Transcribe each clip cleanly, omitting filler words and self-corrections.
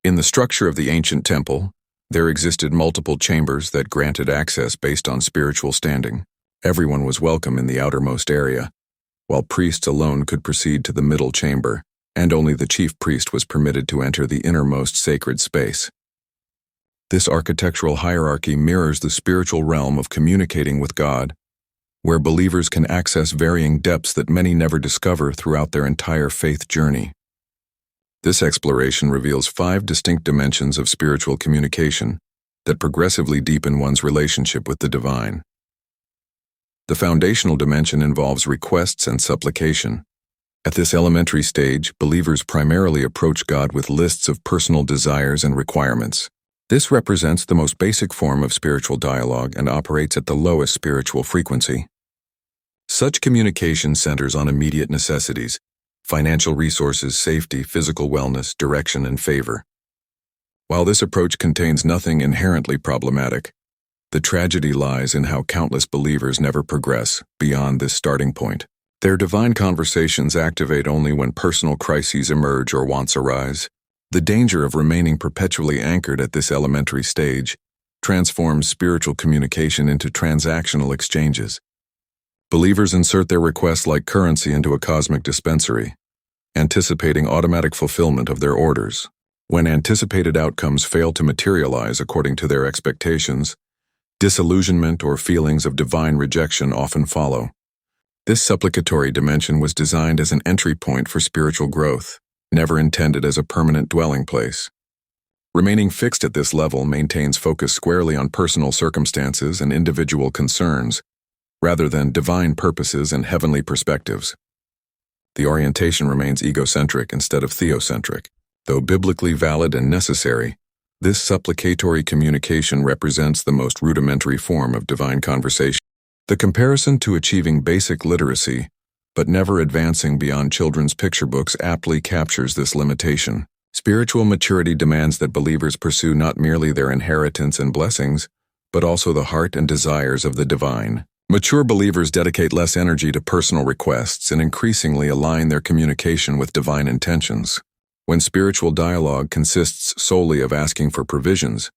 In the structure of the ancient temple, there existed multiple chambers that granted access based on spiritual standing. Everyone was welcome in the outermost area, while priests alone could proceed to the middle chamber, and only the chief priest was permitted to enter the innermost sacred space. This architectural hierarchy mirrors the spiritual realm of communicating with God, where believers can access varying depths that many never discover throughout their entire faith journey. This exploration reveals 5 distinct dimensions of spiritual communication that progressively deepen one's relationship with the divine. The foundational dimension involves requests and supplication. At this elementary stage, believers primarily approach God with lists of personal desires and requirements. This represents the most basic form of spiritual dialogue and operates at the lowest spiritual frequency. Such communication centers on immediate necessities: financial resources, safety, physical wellness, direction, and favor. While this approach contains nothing inherently problematic, the tragedy lies in how countless believers never progress beyond this starting point. Their divine conversations activate only when personal crises emerge or wants arise. The danger of remaining perpetually anchored at this elementary stage transforms spiritual communication into transactional exchanges. Believers insert their requests like currency into a cosmic dispensary, anticipating automatic fulfillment of their orders. When anticipated outcomes fail to materialize according to their expectations, disillusionment or feelings of divine rejection often follow. This supplicatory dimension was designed as an entry point for spiritual growth, never intended as a permanent dwelling place. Remaining fixed at this level maintains focus squarely on personal circumstances and individual concerns, rather than divine purposes and heavenly perspectives. The orientation remains egocentric instead of theocentric. Though biblically valid and necessary, this supplicatory communication represents the most rudimentary form of divine conversation. The comparison to achieving basic literacy, but never advancing beyond children's picture books, aptly captures this limitation. Spiritual maturity demands that believers pursue not merely their inheritance and blessings, but also the heart and desires of the divine. Mature believers dedicate less energy to personal requests and increasingly align their communication with divine intentions. When spiritual dialogue consists solely of asking for provisions,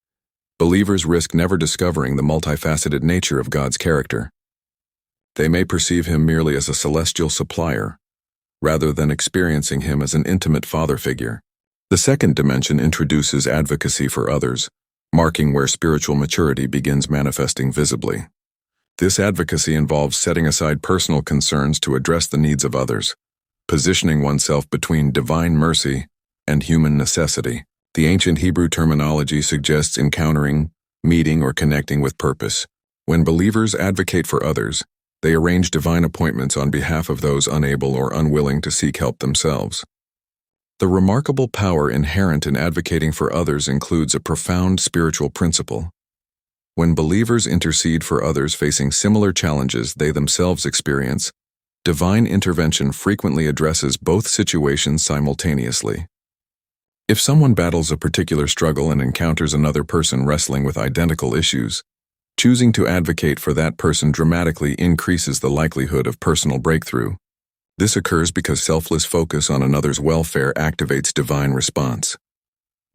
believers risk never discovering the multifaceted nature of God's character. They may perceive Him merely as a celestial supplier, rather than experiencing Him as an intimate father figure. The second dimension introduces advocacy for others, marking where spiritual maturity begins manifesting visibly. This advocacy involves setting aside personal concerns to address the needs of others, positioning oneself between divine mercy and human necessity. The ancient Hebrew terminology suggests encountering, meeting, or connecting with purpose. When believers advocate for others, they arrange divine appointments on behalf of those unable or unwilling to seek help themselves. The remarkable power inherent in advocating for others includes a profound spiritual principle. When believers intercede for others facing similar challenges they themselves experience, divine intervention frequently addresses both situations simultaneously. If someone battles a particular struggle and encounters another person wrestling with identical issues, choosing to advocate for that person dramatically increases the likelihood of personal breakthrough. This occurs because selfless focus on another's welfare activates divine response.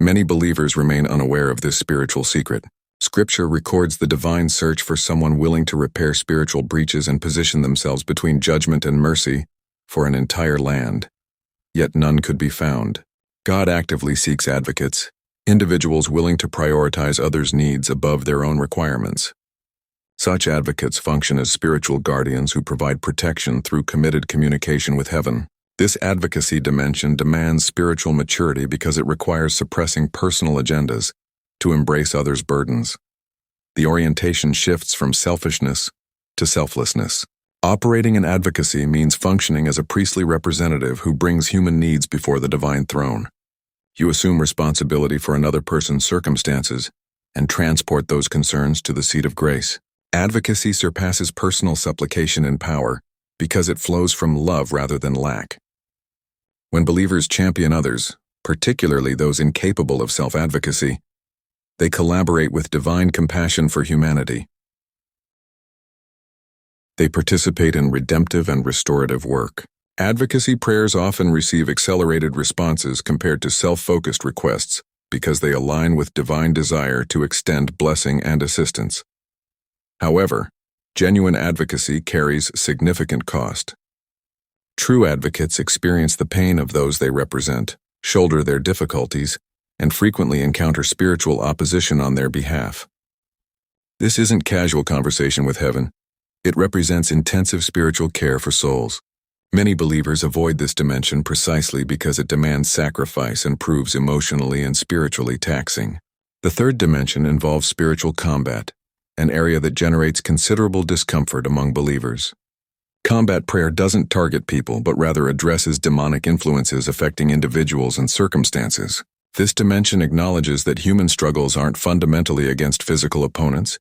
Many believers remain unaware of this spiritual secret. Scripture records the divine search for someone willing to repair spiritual breaches and position themselves between judgment and mercy for an entire land. Yet none could be found. God actively seeks advocates, individuals willing to prioritize others' needs above their own requirements. Such advocates function as spiritual guardians who provide protection through committed communication with heaven. This advocacy dimension demands spiritual maturity because it requires suppressing personal agendas to embrace others' burdens. The orientation shifts from selfishness to selflessness. Operating in advocacy means functioning as a priestly representative who brings human needs before the divine throne. You assume responsibility for another person's circumstances and transport those concerns to the seat of grace. Advocacy surpasses personal supplication in power because it flows from love rather than lack. When believers champion others, particularly those incapable of self-advocacy, they collaborate with divine compassion for humanity. They participate in redemptive and restorative work. Advocacy prayers often receive accelerated responses compared to self-focused requests, because they align with divine desire to extend blessing and assistance. However, genuine advocacy carries significant cost. True advocates experience the pain of those they represent, shoulder their difficulties, and frequently encounter spiritual opposition on their behalf. This isn't casual conversation with heaven. It represents intensive spiritual care for souls. Many believers avoid this dimension precisely because it demands sacrifice and proves emotionally and spiritually taxing. The third dimension involves spiritual combat, an area that generates considerable discomfort among believers. Combat prayer doesn't target people, but rather addresses demonic influences affecting individuals and circumstances. This dimension acknowledges that human struggles aren't fundamentally against physical opponents,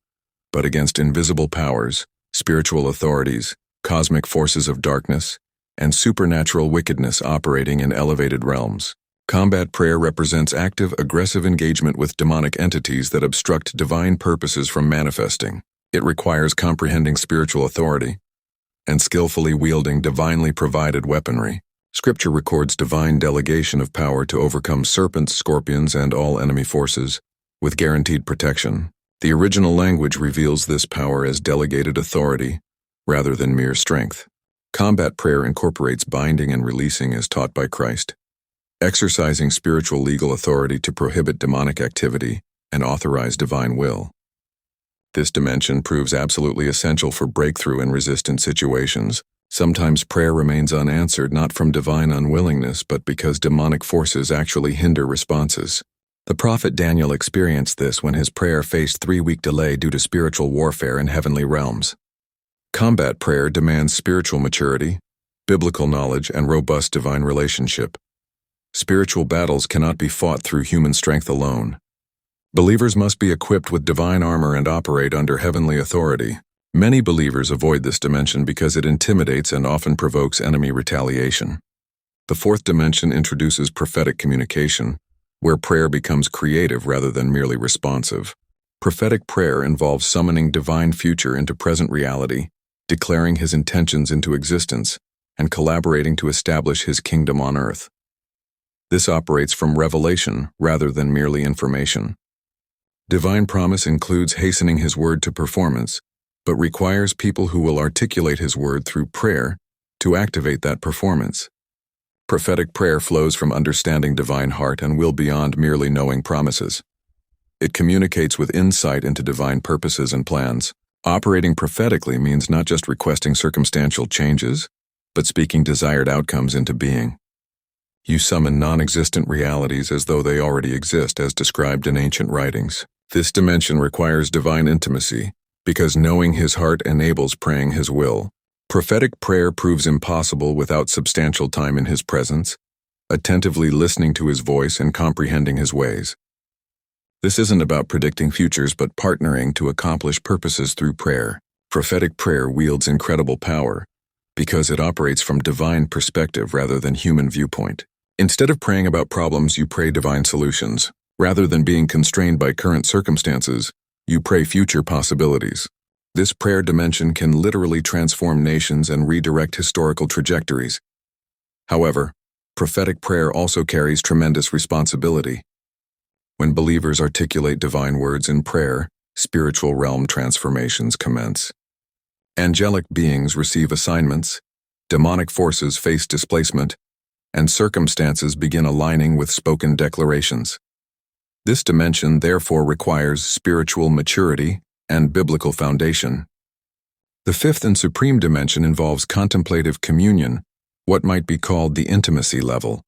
but against invisible powers, spiritual authorities, cosmic forces of darkness, and supernatural wickedness operating in elevated realms. Combat prayer represents active, aggressive engagement with demonic entities that obstruct divine purposes from manifesting. It requires comprehending spiritual authority and skillfully wielding divinely provided weaponry. Scripture records divine delegation of power to overcome serpents, scorpions, and all enemy forces, with guaranteed protection. The original language reveals this power as delegated authority rather than mere strength. Combat prayer incorporates binding and releasing as taught by Christ, exercising spiritual legal authority to prohibit demonic activity and authorize divine will. This dimension proves absolutely essential for breakthrough in resistant situations. Sometimes prayer remains unanswered not from divine unwillingness but because demonic forces actually hinder responses. The prophet Daniel experienced this when his prayer faced 3-week delay due to spiritual warfare in heavenly realms. Combat prayer demands spiritual maturity, biblical knowledge, and robust divine relationship. Spiritual battles cannot be fought through human strength alone. Believers must be equipped with divine armor and operate under heavenly authority. Many believers avoid this dimension because it intimidates and often provokes enemy retaliation. The fourth dimension introduces prophetic communication, where prayer becomes creative rather than merely responsive. Prophetic prayer involves summoning divine future into present reality, declaring his intentions into existence, and collaborating to establish his kingdom on earth. This operates from revelation rather than merely information. Divine promise includes hastening his word to performance, but requires people who will articulate his word through prayer to activate that performance. Prophetic prayer flows from understanding divine heart and will beyond merely knowing promises. It communicates with insight into divine purposes and plans. Operating prophetically means not just requesting circumstantial changes, but speaking desired outcomes into being. You summon non-existent realities as though they already exist, as described in ancient writings. This dimension requires divine intimacy, because knowing his heart enables praying his will. Prophetic prayer proves impossible without substantial time in his presence, attentively listening to his voice and comprehending his ways. This isn't about predicting futures but partnering to accomplish purposes through prayer. Prophetic prayer wields incredible power, because it operates from divine perspective rather than human viewpoint. Instead of praying about problems, you pray divine solutions. Rather than being constrained by current circumstances, you pray future possibilities. This prayer dimension can literally transform nations and redirect historical trajectories. However, prophetic prayer also carries tremendous responsibility. When believers articulate divine words in prayer, spiritual realm transformations commence. Angelic beings receive assignments, demonic forces face displacement, and circumstances begin aligning with spoken declarations. This dimension therefore requires spiritual maturity and biblical foundation. The fifth and supreme dimension involves contemplative communion, what might be called the intimacy level.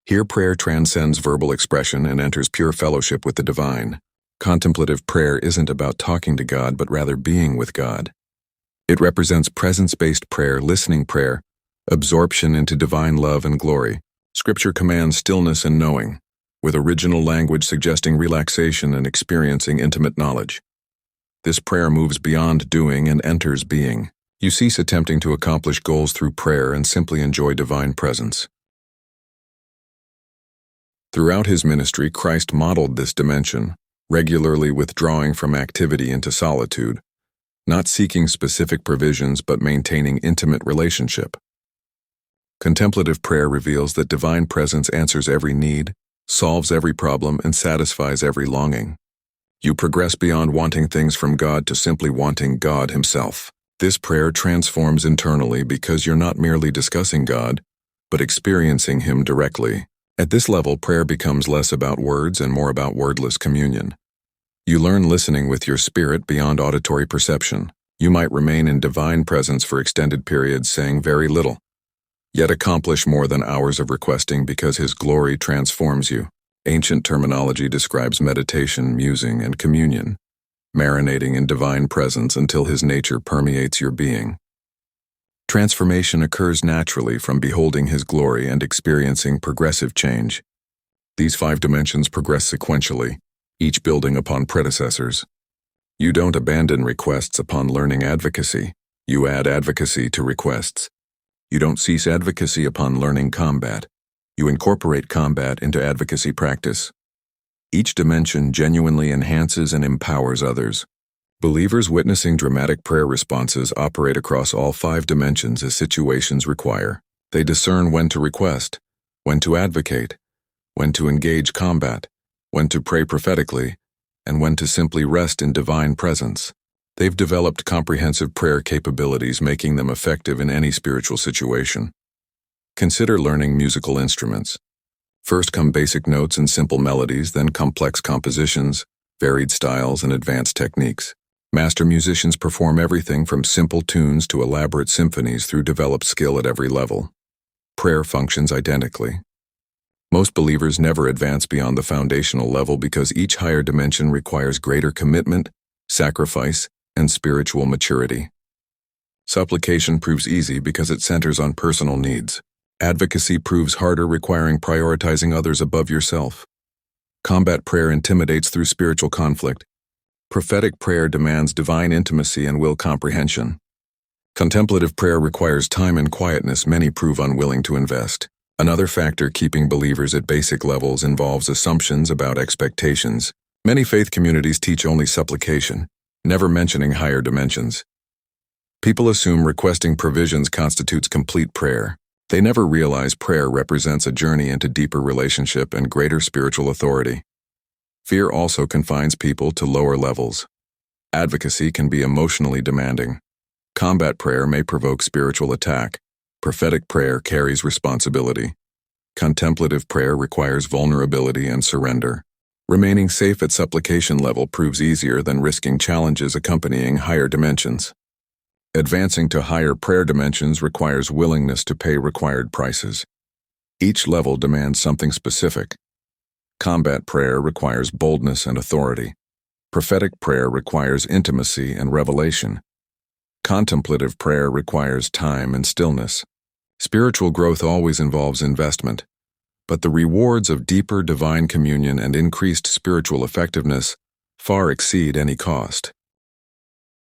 Here prayer transcends verbal expression and enters pure fellowship with the divine. Contemplative prayer isn't about talking to God but rather being with God. It represents presence-based prayer, listening prayer, absorption into divine love and glory. Scripture commands stillness and knowing, with original language suggesting relaxation and experiencing intimate knowledge. This prayer moves beyond doing and enters being. You cease attempting to accomplish goals through prayer and simply enjoy divine presence. Throughout his ministry, Christ modeled this dimension, regularly withdrawing from activity into solitude, not seeking specific provisions but maintaining intimate relationship. Contemplative prayer reveals that divine presence answers every need, solves every problem, and satisfies every longing. You progress beyond wanting things from God to simply wanting God Himself. This prayer transforms internally because you're not merely discussing God, but experiencing Him directly. At this level, prayer becomes less about words and more about wordless communion. You learn listening with your spirit beyond auditory perception. You might remain in divine presence for extended periods, saying very little, yet accomplish more than hours of requesting because His glory transforms you. Ancient terminology describes meditation, musing, and communion, marinating in divine presence until His nature permeates your being. Transformation occurs naturally from beholding His glory and experiencing progressive change. These 5 dimensions progress sequentially, each building upon predecessors. You don't abandon requests upon learning advocacy. You add advocacy to requests. You don't cease advocacy upon learning combat. You incorporate combat into advocacy practice. Each dimension genuinely enhances and empowers others. Believers witnessing dramatic prayer responses operate across all 5 dimensions as situations require. They discern when to request, when to advocate, when to engage combat, when to pray prophetically, and when to simply rest in divine presence. They've developed comprehensive prayer capabilities, making them effective in any spiritual situation. Consider learning musical instruments. First come basic notes and simple melodies, then complex compositions, varied styles, and advanced techniques. Master musicians perform everything from simple tunes to elaborate symphonies through developed skill at every level. Prayer functions identically. Most believers never advance beyond the foundational level because each higher dimension requires greater commitment, sacrifice, and spiritual maturity. Supplication proves easy because it centers on personal needs. Advocacy proves harder, requiring prioritizing others above yourself. Combat prayer intimidates through spiritual conflict. Prophetic prayer demands divine intimacy and will comprehension. Contemplative prayer requires time and quietness many prove unwilling to invest. Another factor keeping believers at basic levels involves assumptions about expectations. Many faith communities teach only supplication, never mentioning higher dimensions. People assume requesting provisions constitutes complete prayer. They never realize prayer represents a journey into deeper relationship and greater spiritual authority. Fear also confines people to lower levels. Advocacy can be emotionally demanding. Combat prayer may provoke spiritual attack. Prophetic prayer carries responsibility. Contemplative prayer requires vulnerability and surrender. Remaining safe at supplication level proves easier than risking challenges accompanying higher dimensions. Advancing to higher prayer dimensions requires willingness to pay required prices. Each level demands something specific. Combat prayer requires boldness and authority. Prophetic prayer requires intimacy and revelation. Contemplative prayer requires time and stillness. Spiritual growth always involves investment, but the rewards of deeper divine communion and increased spiritual effectiveness far exceed any cost.